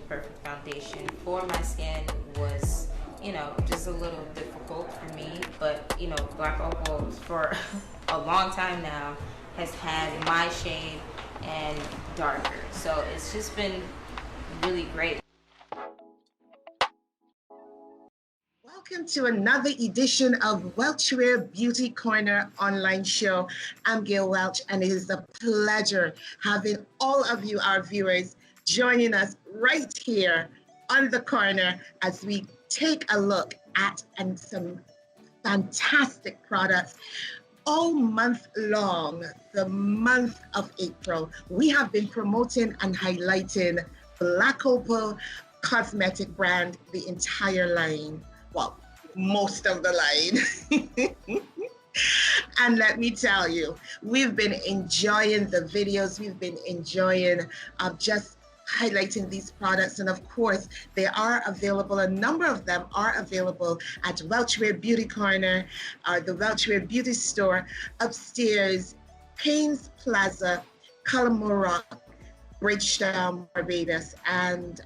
perfect foundation for my skin was, just a little difficult for me. But, Black Opal for a long time now has had my shade and darker. So it's just been really great. Welcome to another edition of Welch Wear Beauty Corner online show. I'm Gail Welch, and it is a pleasure having all of you, our viewers, joining us right here on the corner as we take a look at some fantastic products. All month long, the month of April, we have been promoting and highlighting Black Opal cosmetic brand, the entire line. Well, most of the line. And let me tell you, we've been enjoying the videos. We've been enjoying just highlighting these products. And of course, they are available. A number of them are available at Welch Wear Beauty Corner, the Welch Wear Beauty Store, upstairs, Paynes Plaza, Colomora, Bridgetown, Barbados. And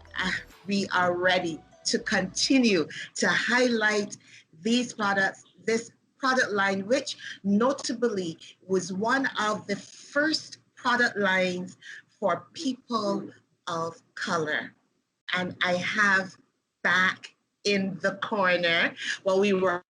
we are ready to continue to highlight these products, this product line, which notably was one of the first product lines for people of color. And I have back in the corner, well, we were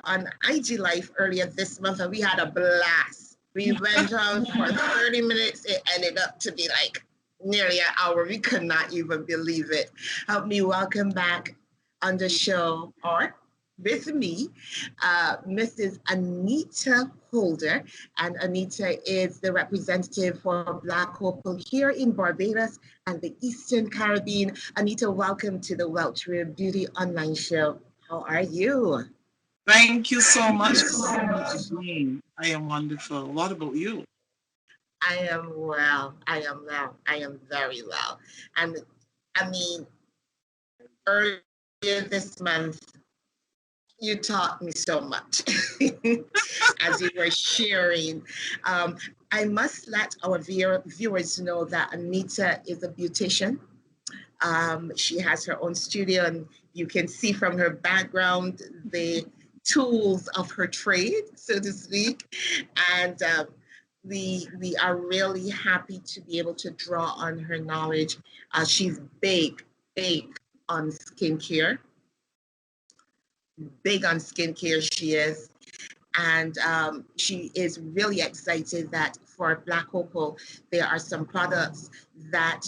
on IG Live earlier this month, and we had a blast. We went on for 30 minutes. It ended up to be like nearly an hour. We could not even believe it. Help me welcome back on the show, or with me, Mrs. Anita Holder. And Anita is the representative for Black Opal here in Barbados and the Eastern Caribbean. Anita, welcome to the Welch Wear Beauty online show. How are you? Thank you so much for having me. I am wonderful. What about you? I am well. I am well. I am very well. And I mean, earlier this month, you taught me so much as you were sharing. I must let our viewers know that Anita is a beautician. She has her own studio, and you can see from her background the tools of her trade, so to speak. And we are really happy to be able to draw on her knowledge. She's big on skincare. Big on skincare, she is. And she is really excited that for Black Opal, there are some products that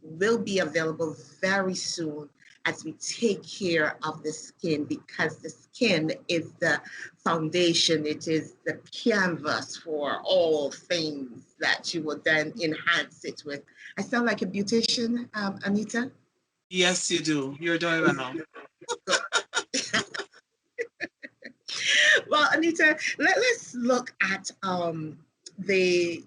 will be available very soon as we take care of the skin, because the skin is the foundation, it is the canvas for all things that you will then enhance it with. I sound like a beautician, Anita? Yes, you do. You're doing well. Well, Anita, let's look at the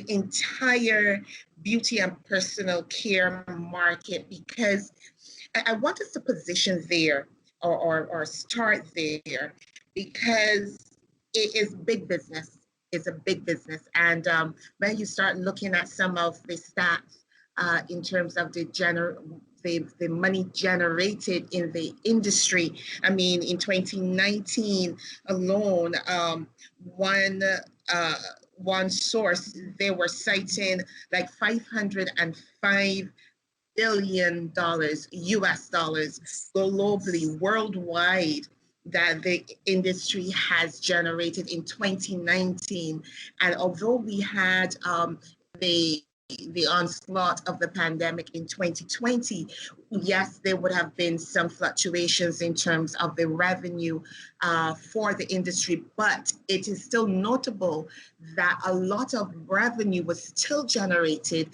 entire beauty and personal care market, because I want us to position there or start there, because it is big business. It's a big business. And when you start looking at some of the stats in terms of the money generated in the industry, I mean, in 2019 alone, one source, they were citing like $505 billion US dollars globally, worldwide, that the industry has generated in 2019. And although we had the onslaught of the pandemic in 2020, yes, there would have been some fluctuations in terms of the revenue for the industry, but it is still notable that a lot of revenue was still generated,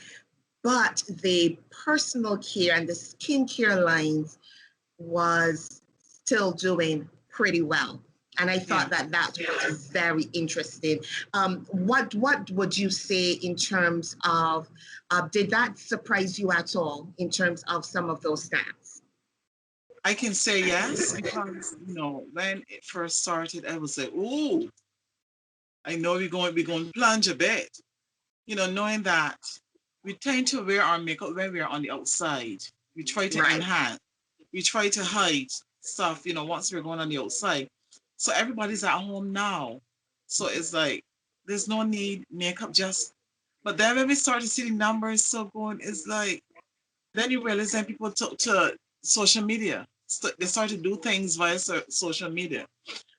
but the personal care and the skincare lines was still doing pretty well. And I thought that was very interesting. What would you say in terms of, did that surprise you at all in terms of some of those stats? I can say yes, because, when it first started, I was like, ooh, I know we're going to plunge a bit, knowing that we tend to wear our makeup when we're on the outside. We try to Right. enhance. We try to hide stuff, once we're going on the outside. So everybody's at home now. So it's like there's no need makeup just. But then when we start to see the numbers so going, it's like then you realize that people took to social media. They started to do things via social media.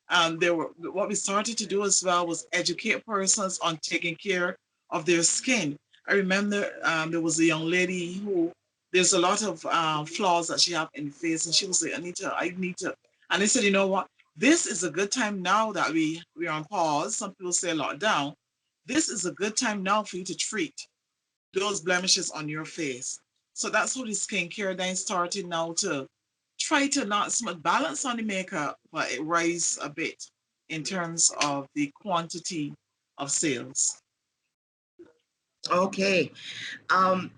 What we started to do as well was educate persons on taking care of their skin. I remember there was a young lady who there's a lot of flaws that she have in the face, and she was like, Anita, I need to. And they said, you know what? This is a good time now that we're on pause. Some people say lockdown. This is a good time now for you to treat those blemishes on your face. So that's how the skincare then started now to try to not so much balance on the makeup, but it rise a bit in terms of the quantity of sales. Okay. Um,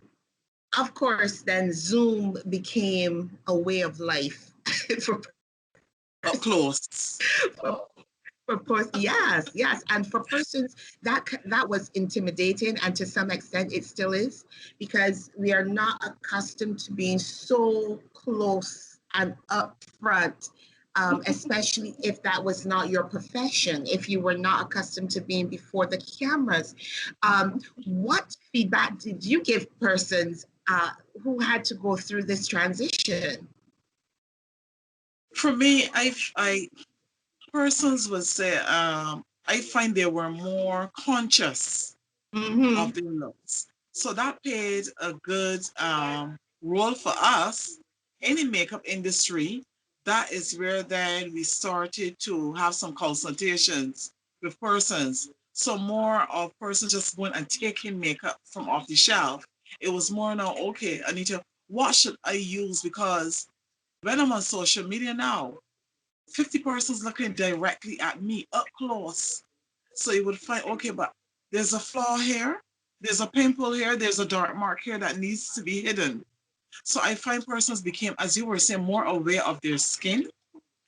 of course, then Zoom became a way of life for Up close. for, yes, yes, and for persons that was intimidating, and to some extent it still is, because we are not accustomed to being so close and upfront. Especially if that was not your profession, if you were not accustomed to being before the cameras. What feedback did you give persons who had to go through this transition? For me, I persons would say I find they were more conscious Mm-hmm. of their looks. So that played a good role for us in the makeup industry. That is where then we started to have some consultations with persons. So more of persons just going and taking makeup from off the shelf. It was more now, okay, Anita, what should I use? Because when I'm on social media now, 50 persons looking directly at me up close. So you would find, okay, but there's a flaw here, there's a pimple here, there's a dark mark here that needs to be hidden. So I find persons became, as you were saying, more aware of their skin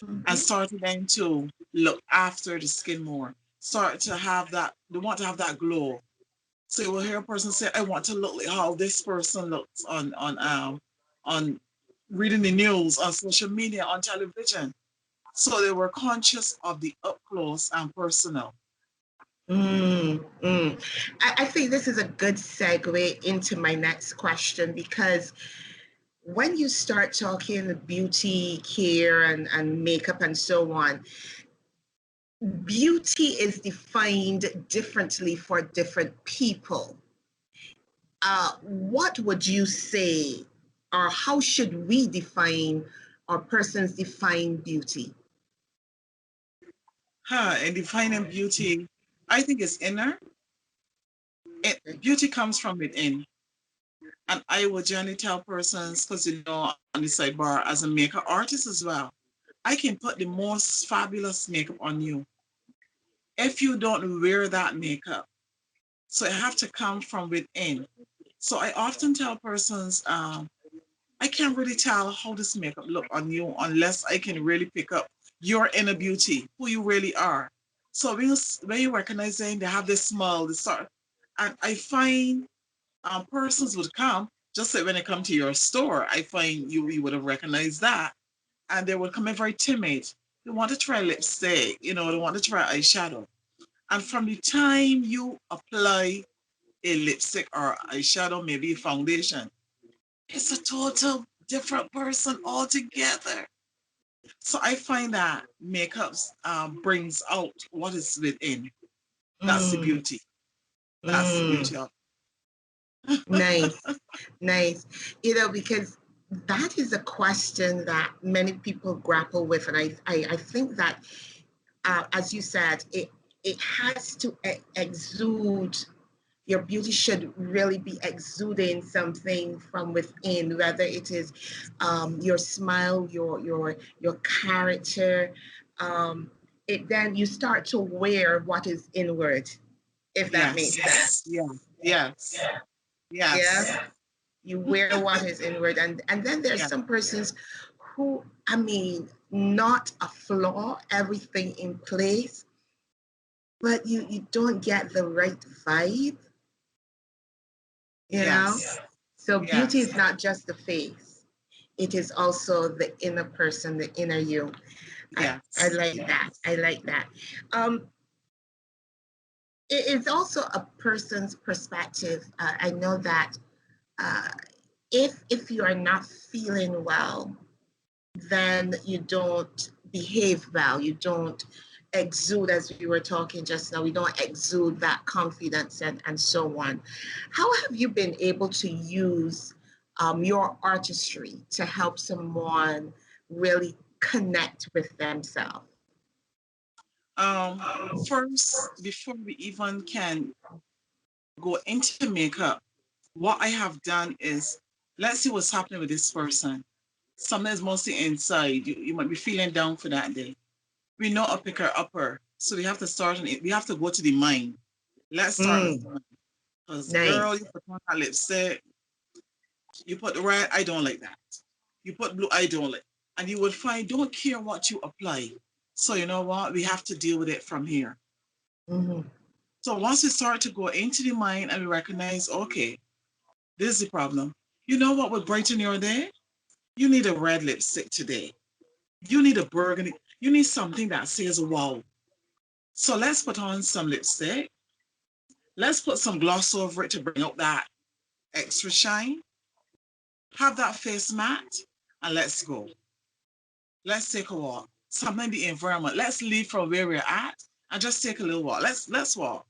and Mm-hmm. started then to look after the skin more. Start to have that, they want to have that glow. So you will hear a person say, I want to look like how this person looks on reading the news, on social media, on television. So they were conscious of the up close and personal. Mm, mm. I think this is a good segue into my next question, because when you start talking beauty care and makeup and so on, beauty is defined differently for different people. What would you say, or how should we define, or persons define beauty? And defining beauty, I think it's inner. Beauty comes from within. And I would generally tell persons, because on the sidebar, as a makeup artist as well, I can put the most fabulous makeup on you if you don't wear that makeup. So it have to come from within. So I often tell persons, I can't really tell how this makeup look on you unless I can really pick up your inner beauty, who you really are. So when you recognizing they have this smile, this sort, and I find persons would come, just like when they come to your store, I find you would have recognized that. And they would come in very timid. They want to try lipstick, they want to try eyeshadow. And from the time you apply a lipstick or eyeshadow, maybe a foundation, it's a total different person altogether. So I find that makeup brings out what is within. That's the Mm, beauty. That's the mm. beauty of Nice, nice. Because that is a question that many people grapple with, and I think that, as you said, it has to exude. Your beauty should really be exuding something from within, whether it is your smile, your character. Um, then you start to wear what is inward, if that makes sense. yes, yeah, yes, Yeah. yes, You wear what is inward, and then there's yeah. some persons who, I mean, not a flaw, everything in place, but you don't get the right vibe. you know? Yes. So beauty Yes. is not just the face. It is also the inner person, the inner you. I Yes. like that. I like that. Um, it's also a person's perspective. I know that uh, if you are not feeling well, then you don't behave well. You don't exude, as we were talking just now, we don't exude that confidence and so on. How have you been able to use your artistry to help someone really connect with themselves? First, before we even can go into makeup, what I have done is let's see what's happening with this person. Sometimes mostly inside, you might be feeling down for that day. We know a picker upper, so we have to start on it. We have to go to the mind. Let's start with the Mm, mind. Because girl, nice. you put on that lipstick, you put the red, I don't like that. You put blue, I don't like. And you would find, don't care what you apply. So you know what? We have to deal with it from here. Mm-hmm. So once we start to go into the mind and we recognize, okay, this is the problem. You know what would brighten your day? You need a red lipstick today. You need a burgundy. You need something that says wow. So let's put on some lipstick. Let's put some gloss over it to bring out that extra shine. Have that face matte and let's go. Let's take a walk. Something in the environment. Let's leave from where we're at and just take a little walk. Let's walk.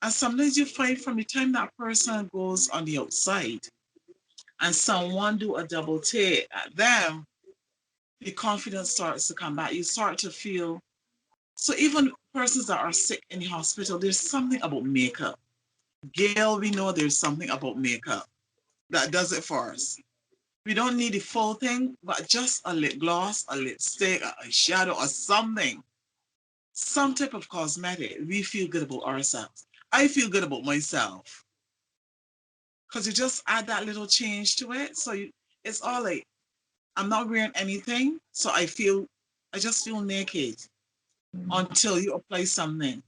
And sometimes you find from the time that person goes on the outside and someone do a double take at them, the confidence starts to come back. You start to feel so even persons that are sick in the hospital, there's something about makeup. Gail, we know there's something about makeup that does it for us. We don't need the full thing, but just a lip gloss, a lipstick, a shadow, or something. Some type of cosmetic. We feel good about ourselves. I feel good about myself. Because you just add that little change to it. So it's all like, I'm not wearing anything. So I just feel naked until you apply something.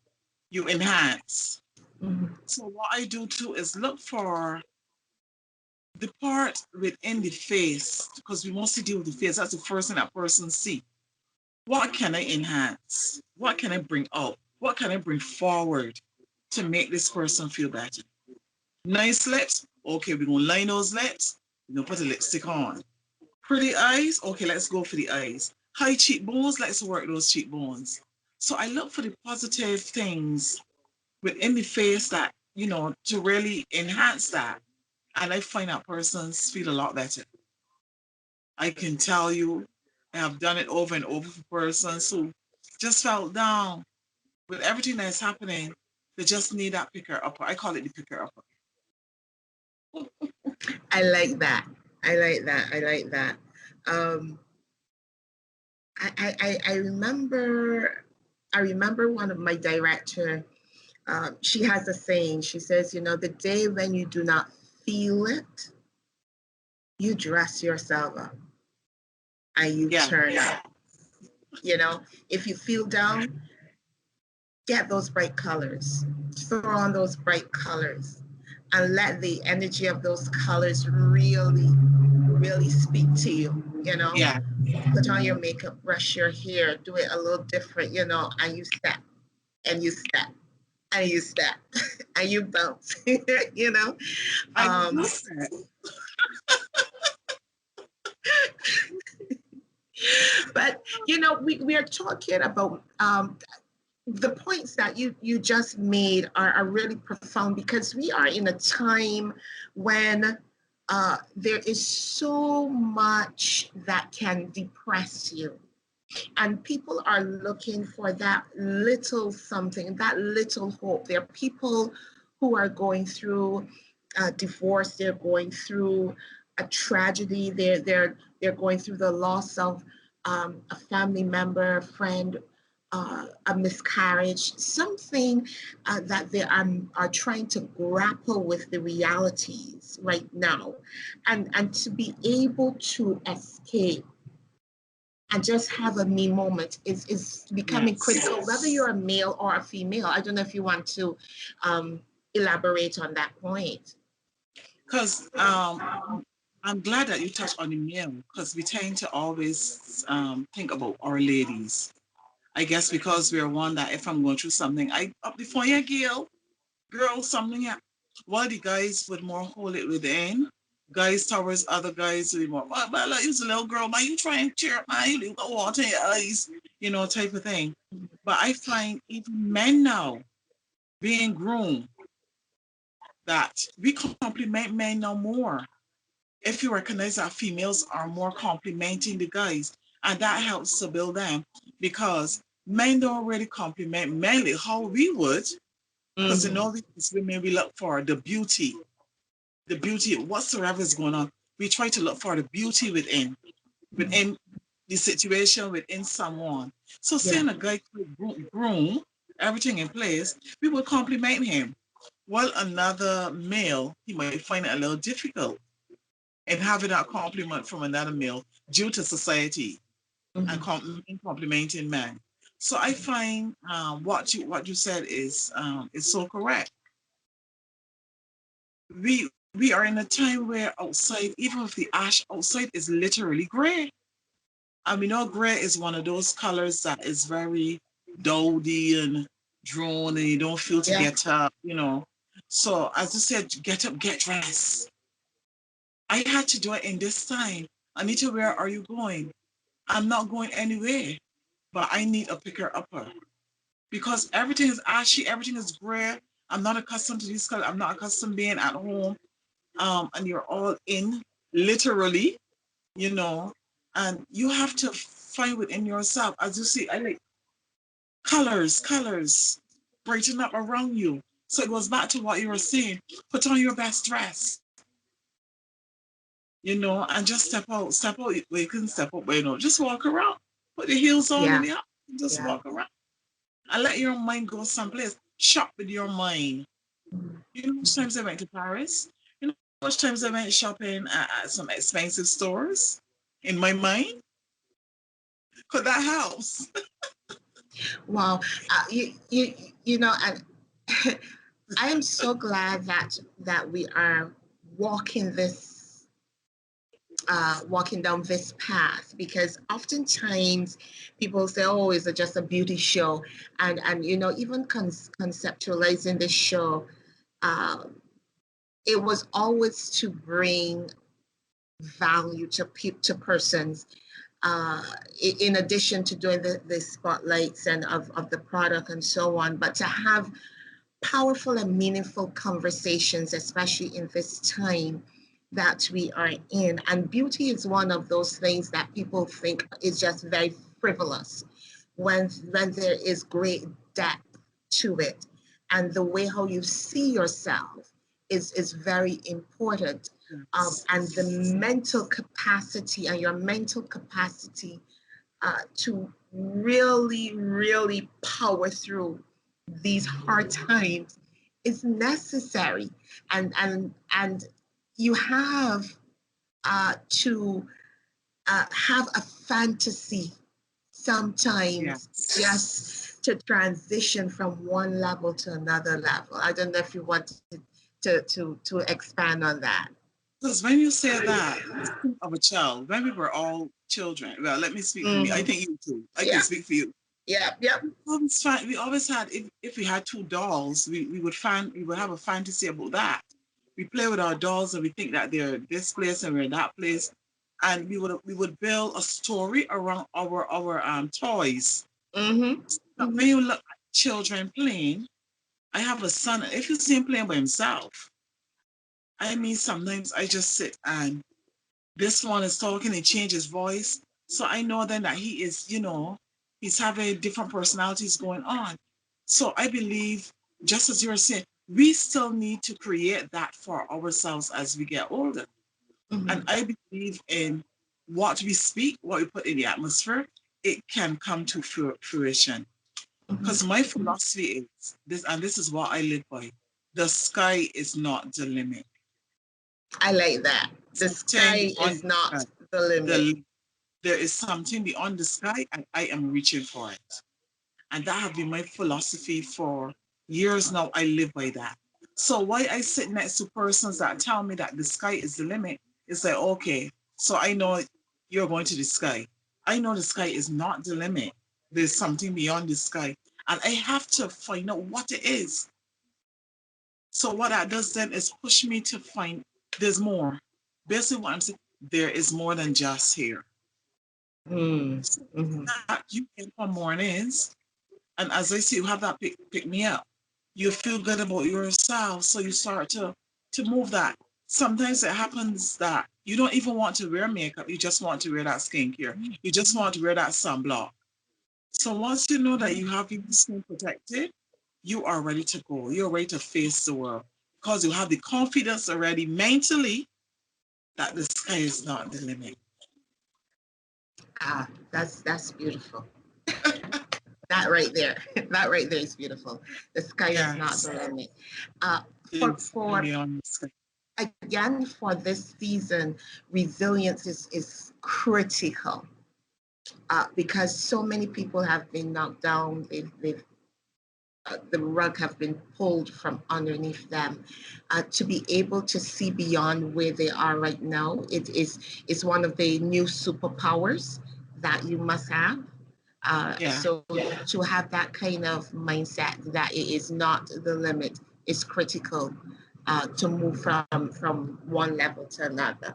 You enhance. Mm-hmm. So what I do too is look for the part within the face, because we mostly deal with the face. That's the first thing that person see. What can I enhance? What can I bring out? What can I bring forward to make this person feel better? Nice lips. Okay, we're gonna line those lips. We're gonna put a lipstick on. Pretty eyes. Okay, let's go for the eyes. High cheekbones. Let's work those cheekbones. So I look for the positive things within the face that, to really enhance that. And I find that persons feel a lot better. I can tell you, I have done it over and over for persons who just felt down with everything that's happening. They just need that picker upper. I call it the picker upper. I like that. I like that. I like that. Um, I remember one of my director. She has a saying. She says, the day when you do not feel it, you dress yourself up and you Yeah, turn up. If you feel down, get those bright colors, throw on those bright colors, and let the energy of those colors really, really speak to you. yeah. Put on your makeup, brush your hair, do it a little different, and you step and you step and you step and you bounce, you know. I Um, love that. but we are talking about the points that you just made are really profound because we are in a time when there is so much that can depress you. And people are looking for that little something, that little hope. There are people who are going through divorce, they're going through a tragedy, they're going through the loss of a family member, a friend, a miscarriage, something that they are trying to grapple with the realities right now, and to be able to escape and just have a me moment is becoming Yes. critical, whether you're a male or a female. I don't know if you want to elaborate on that point. Because I'm glad that you touched on the male, because we tend to always think about our ladies. I guess because we're one that if I'm going through something, I up the phone, yeah, girl, something, yeah. While the guys would more hold it within, guys towards other guys would be more, well, like, you's a little girl, man, you try and cheer up, man, you got water in your eyes, type of thing. But I find even men now being groomed that we compliment men now more. If you recognize that females are more complimenting the guys, and that helps to build them because men don't really compliment mainly how we would, because these women we look for the beauty whatsoever is going on. We try to look for the beauty within the situation, within someone. So Yeah. seeing a guy groom, everything in place, we would compliment him. While another male, he might find it a little difficult and having that compliment from another male due to society and complimenting men. So I find what you said is so correct. We are in a time where outside, even with the ash outside, is literally gray. And we know gray is one of those colors that is very dowdy and drawn, and you don't feel to Yeah. get up. So as you said, get up, get dressed. I had to do it in this time. Anita, where are you going? I'm not going anywhere, but I need a picker upper because everything is ashy, everything is gray. I'm not accustomed to this color. I'm not accustomed being at home. And you're all in, literally, you know, and you have to find within yourself. As you see, I like colors, brighten up around you. So it goes back to what you were saying. Put on your best dress, and just step out where you can step up, but just walk around. Put your heels on in Yeah. the house and just Yeah. walk around. And let your mind go someplace. Shop with your mind. You know how much times I went to Paris? You know how much times I went shopping at some expensive stores in my mind? Because that helps. Wow. And I am so glad that we are walking this walking down this path, because oftentimes people say, oh, is it just a beauty show? And even conceptualizing this show, um, it was always to bring value to persons, uh, in addition to doing the spotlights and of the product and so on, but to have powerful and meaningful conversations, especially in this time that we are in. And beauty is one of those things that people think is just very frivolous, when there is great depth to it. And the way how you see yourself is very important. And the mental capacity and your mental capacity to really, really power through these hard times is necessary. And you have to have a fantasy sometimes, Yes. just to transition from one level to another level. I don't know if you want to expand on that. Because when you say that, just think of a child. When we were all children, well, let me speak for me. I think you too. I can Yeah, speak for you. yeah, yeah. We always had, if we had two dolls, we would have a fantasy about that. We play with our dolls and we think that they're this place and we're that place, and we would build a story around our toys. Mm-hmm. But when you look at children playing, I have a son. If you see him playing by himself, I mean, sometimes I just sit and this one is talking and change his voice. So I know then that he is, he's having different personalities going on. So I believe, just as you're saying, we still need to create that for ourselves as we get older. And Mm-hmm. I believe in what we speak, what we put in the atmosphere, it can come to fruition. Mm-hmm. Because my philosophy is this, and this is what I live by: the sky is not the limit. I like that. The Something sky beyond is the not sky. the limit. There is something beyond the sky, and I am reaching for it. And that has been my philosophy for years now. I live by that. So why I sit next to persons that tell me that the sky is the limit, it's like, okay, so I know you're going to the sky. I know the sky is not the limit. There's something beyond the sky. And I have to find out what it is. So what that does then is push me to find there's more. Basically what I'm saying, there is more than just here. So that you get up on mornings, and as I see, you have that pick me up. You feel good about yourself, so you start to move that. Sometimes it happens that you don't even want to wear makeup. You just want to wear that skincare. You just want to wear that sunblock. So once you know that you have your skin protected, you are ready to go. You're ready to face the world because you have the confidence already mentally that the sky is not the limit. Ah, that's beautiful. That right there, that right there is beautiful. The sky is not the limit. For again, for this season, resilience is critical because so many people have been knocked down. They've the rug have been pulled from underneath them. To be able to see beyond where they are right now, it is one of the new superpowers that you must have. So to have that kind of mindset that it is not the limit is critical to move from one level to another.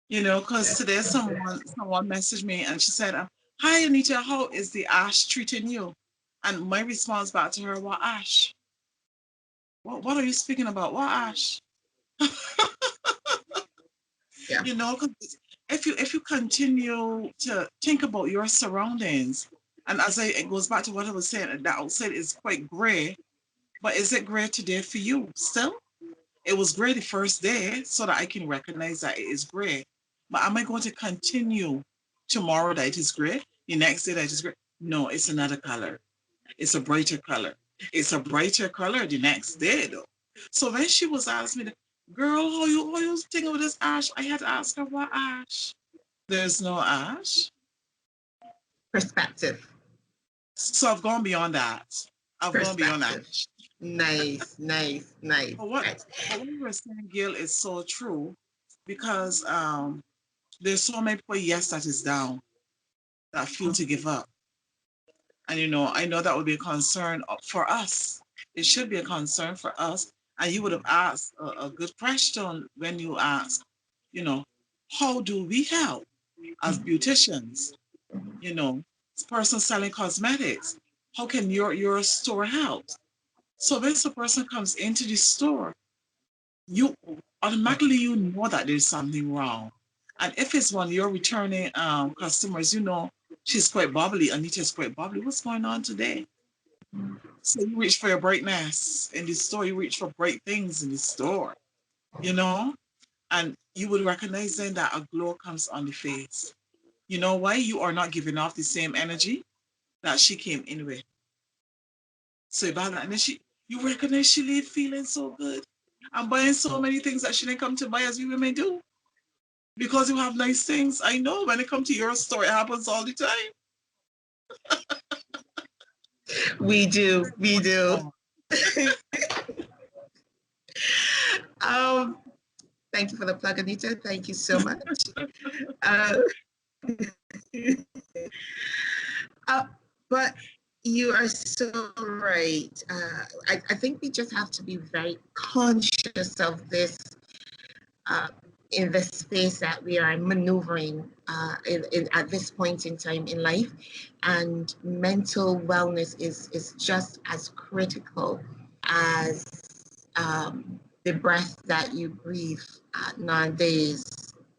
You know, because today someone messaged me and she said, "Hi Anita, how is the ash treating you?" And my response back to her, "What ash? What are you speaking about? What ash?" Yeah. You know, 'cause if you continue to think about your surroundings, and it goes back to what I was saying, that outside is quite gray, but is it gray today for you still? It was gray the first day so that I can recognize that it is gray. But am I going to continue tomorrow that it is gray? The next day that it is gray? No, it's another color. It's a brighter color. It's a brighter color the next day though. So when she was asking me, girl, how you thinking with this ash? I had to ask her what ash. There's no ash. Perspective. So I've gone beyond that. I've gone beyond that. Nice. But what you were saying, Gail, is so true because there's so many people, yes, that is down, that feel to give up. And I know that would be a concern for us. It should be a concern for us. And you would have asked a good question when you asked, you know, how do we help as beauticians? This person selling cosmetics. How can your store help? So when a person comes into the store, you automatically know that there's something wrong. And if it's one of your returning customers, she's quite bubbly. Anita's quite bubbly. What's going on today? So you reach for your brightness in the store. You reach for bright things in the store, and you would recognize then that a glow comes on the face. You know why? You are not giving off the same energy that she came in with. So about that, and then you recognize she leave feeling so good. I'm buying so many things that she didn't come to buy as we women do. Because you have nice things. I know when it comes to your store, it happens all the time. We do. Thank you for the plug, Anita. Thank you so much. But you are so right. I think we just have to be very conscious of this in the space that we are maneuvering at this point in time in life. And mental wellness is just as critical as the breath that you breathe nowadays,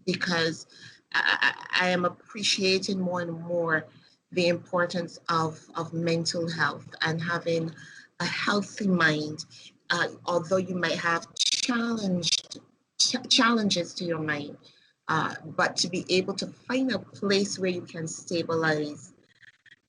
because I am appreciating more and more the importance of mental health and having a healthy mind. Although you might have challenges to your mind, but to be able to find a place where you can stabilize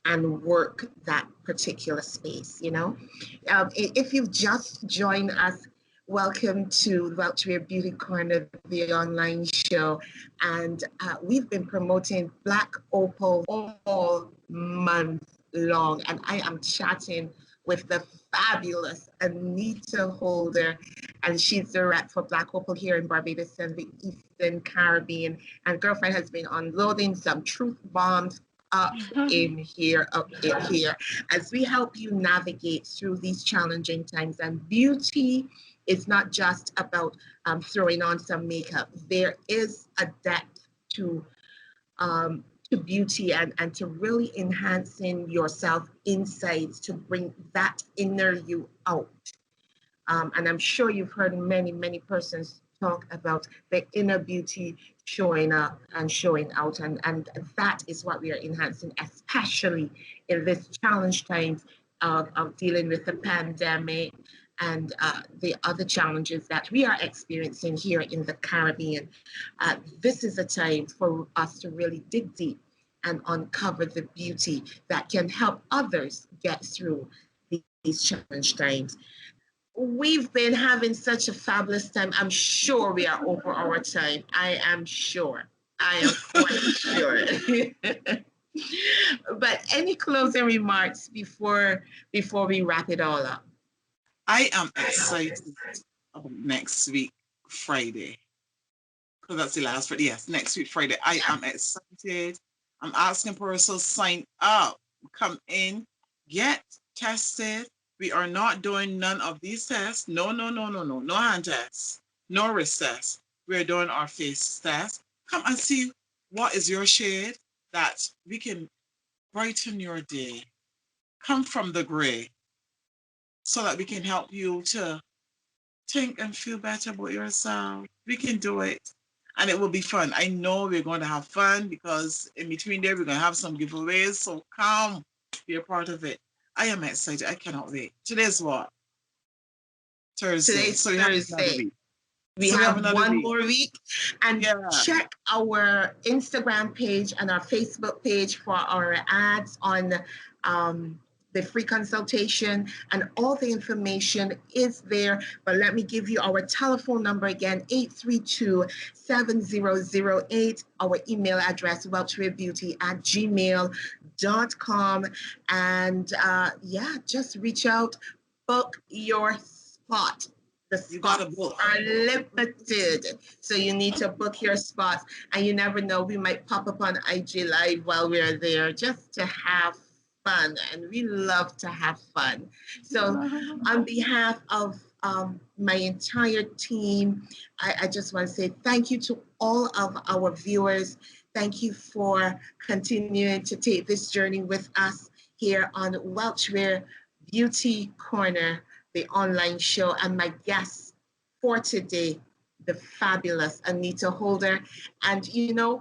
and work that particular space, if you've just joined us, welcome to Welch Wear Beauty Corner, the online show. And we've been promoting Black Opal all month long. And I am chatting with the fabulous Anita Holder, and she's the rep for Black Opal here in Barbados and the Eastern Caribbean. And girlfriend has been unloading some truth bombs up in here, as we help you navigate through these challenging times. And beauty is not just about throwing on some makeup. There is a depth to beauty and to really enhancing yourself inside to bring that inner you out. And I'm sure you've heard many persons talk about the inner beauty showing up and showing out. And that is what we are enhancing, especially in this challenge times of dealing with the pandemic and the other challenges that we are experiencing here in the Caribbean. This is a time for us to really dig deep and uncover the beauty that can help others get through these challenge times. We've been having such a fabulous time. I'm sure we are over our time. I am sure. I am quite sure. But any closing remarks before we wrap it all up? I am excited about next week, Friday. Because that's the last Friday. Yes, next week, Friday. I am excited. I'm asking persons to sign up, come in, get tested. We are not doing none of these tests. No hand tests, no wrist tests. We're doing our face test. Come and see what is your shade that we can brighten your day. Come from the gray so that we can help you to think and feel better about yourself. We can do it. And it will be fun. I know we're going to have fun because in between there, we're going to have some giveaways. So come be a part of it. I am excited. I cannot wait. Today's what? Thursday. Today's so Thursday. We have one more week. And check our Instagram page and our Facebook page for our ads on the free consultation, and all the information is there. But let me give you our telephone number again, 832-7008, our email address, welchwearbeauty@gmail.com. And just reach out, book your spot. The spots are limited, so you need to book your spots. And you never know, we might pop up on IG Live while we're there just to have fun, and we love to have fun. So on behalf of my entire team, I just want to say thank you to all of our viewers. Thank you for continuing to take this journey with us here on Welch Wear Beauty Corner, the online show. And my guest for today, the fabulous Anita Holder. And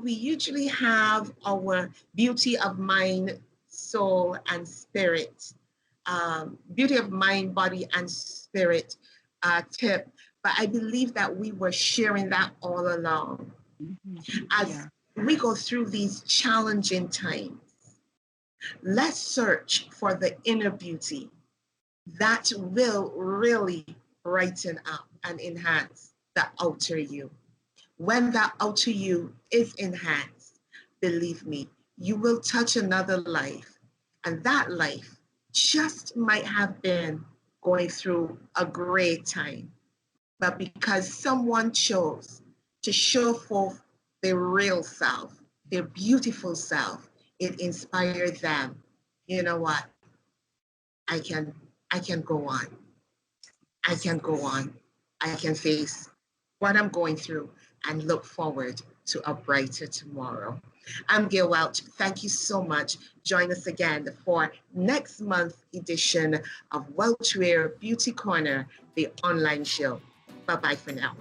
we usually have our beauty of mind, soul, and spirit, beauty of mind, body, and spirit tip. But I believe that we were sharing that all along. As we go through these challenging times, let's search for the inner beauty that will really brighten up and enhance the outer you. When that outer you is enhanced, believe me, you will touch another life. And that life just might have been going through a great time. But because someone chose to show forth their real self, their beautiful self, it inspired them. You know what? I can go on. I can go on. I can face what I'm going through and look forward to a brighter tomorrow. I'm Gail Welch. Thank you so much. Join us again for next month's edition of Welch Wear Beauty Corner, the online show. Bye-bye for now.